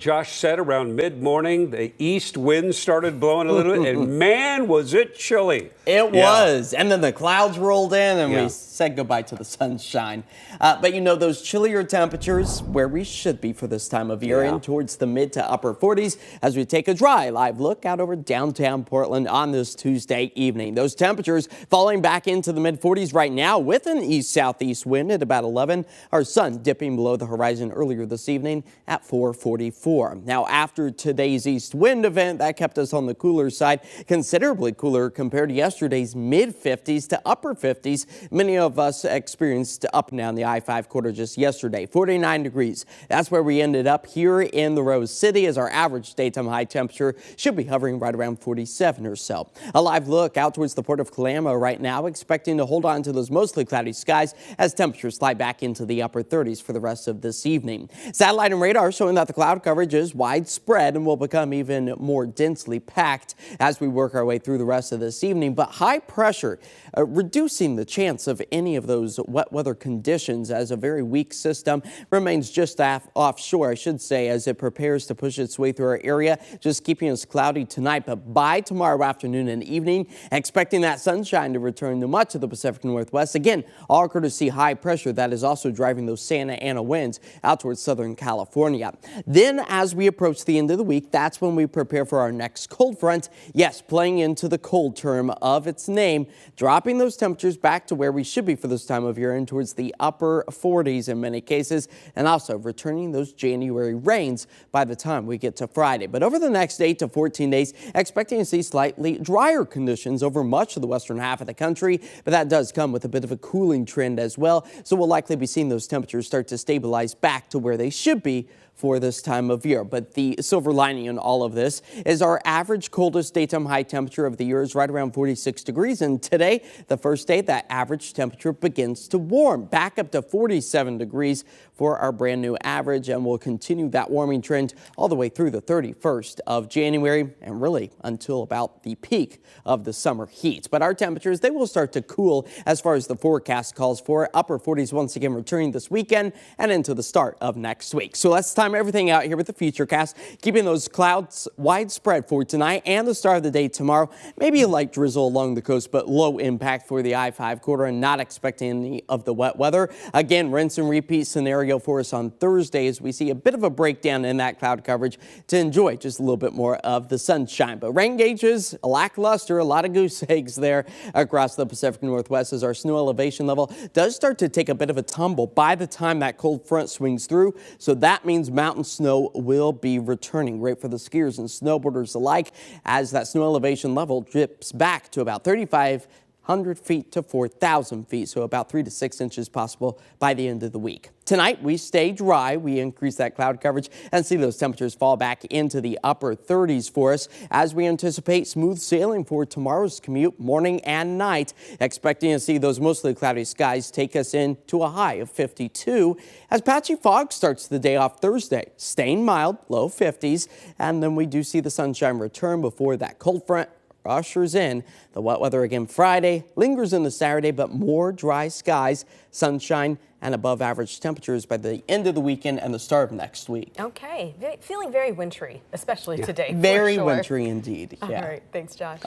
Josh said around mid-morning, the east wind started blowing a little bit, and man, was it chilly. It was. And then the clouds rolled in, and we said goodbye to the sunshine. But you know, those chillier temperatures where we should be for this time of year, in towards the mid to upper 40s as we take a dry live look out over downtown Portland on this Tuesday evening. Those temperatures falling back into the mid 40s right now with an east-southeast wind at about 11. Our sun dipping below the horizon earlier this evening at 4:44. Now, after today's east wind event, that kept us on the cooler side, considerably cooler compared to yesterday's mid-50s to upper 50s. Many of us experienced up and down the I-5 corridor just yesterday, 49 degrees. That's where we ended up here in the Rose City, as our average daytime high temperature should be hovering right around 47 or so. A live look out towards the port of Kalama right now, expecting to hold on to those mostly cloudy skies as temperatures slide back into the upper 30s for the rest of this evening. Satellite and radar showing that the cloud coverage is widespread and will become even more densely packed as we work our way through the rest of this evening. But high pressure reducing the chance of any of those wet weather conditions, as a very weak system remains just offshore, I should say, as it prepares to push its way through our area, just keeping us cloudy tonight. But by tomorrow afternoon and evening, expecting that sunshine to return to much of the Pacific Northwest. Again, all courtesy high pressure that is also driving those Santa Ana winds out towards Southern California. Then as we approach the end of the week, that's when we prepare for our next cold front. Yes, playing into the cold term of its name, dropping those temperatures back to where we should be for this time of year, and towards the upper 40s in many cases, and also returning those January rains by the time we get to Friday. But over the next 8 to 14 days, expecting to see slightly drier conditions over much of the western half of the country, but that does come with a bit of a cooling trend as well. So we'll likely be seeing those temperatures start to stabilize back to where they should be for this time of year. But the silver lining in all of this is our average coldest daytime high temperature of the year is right around 46 degrees. And today, the first day, that average temperature begins to warm back up to 47 degrees for our brand new average. And we'll continue that warming trend all the way through the 31st of January and really until about the peak of the summer heat. But our temperatures, they will start to cool as far as the forecast calls for. Upper 40s once again returning this weekend and into the start of next week. So let's time everything out here with the Futurecast, keeping those clouds widespread for tonight and the start of the day tomorrow. Maybe a light drizzle along the coast, but low impact for the I-5 corridor, and not expecting any of the wet weather. Again, rinse and repeat scenario for us on Thursday as we see a bit of a breakdown in that cloud coverage to enjoy just a little bit more of the sunshine. But rain gauges, lackluster, a lot of goose eggs there across the Pacific Northwest as our snow elevation level does start to take a bit of a tumble by the time that cold front swings through. So that means mountain snow will be returning. Great for the skiers and snowboarders alike, as that snow elevation level dips back to about 3,500 feet to 4,000 feet, so about 3 to 6 inches possible by the end of the week. Tonight, we stay dry. We increase that cloud coverage and see those temperatures fall back into the upper 30s for us as we anticipate smooth sailing for tomorrow's commute, morning and night. Expecting to see those mostly cloudy skies take us into a high of 52 as patchy fog starts the day off Thursday, staying mild, low 50s, and then we do see the sunshine return before that cold front ushers in. The wet weather again Friday, lingers into Saturday, but more dry skies, sunshine, and above average temperatures by the end of the weekend and the start of next week. Okay, feeling very wintry, especially today. Very wintry indeed. All right, thanks, Josh.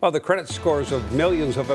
Well, the credit scores of millions of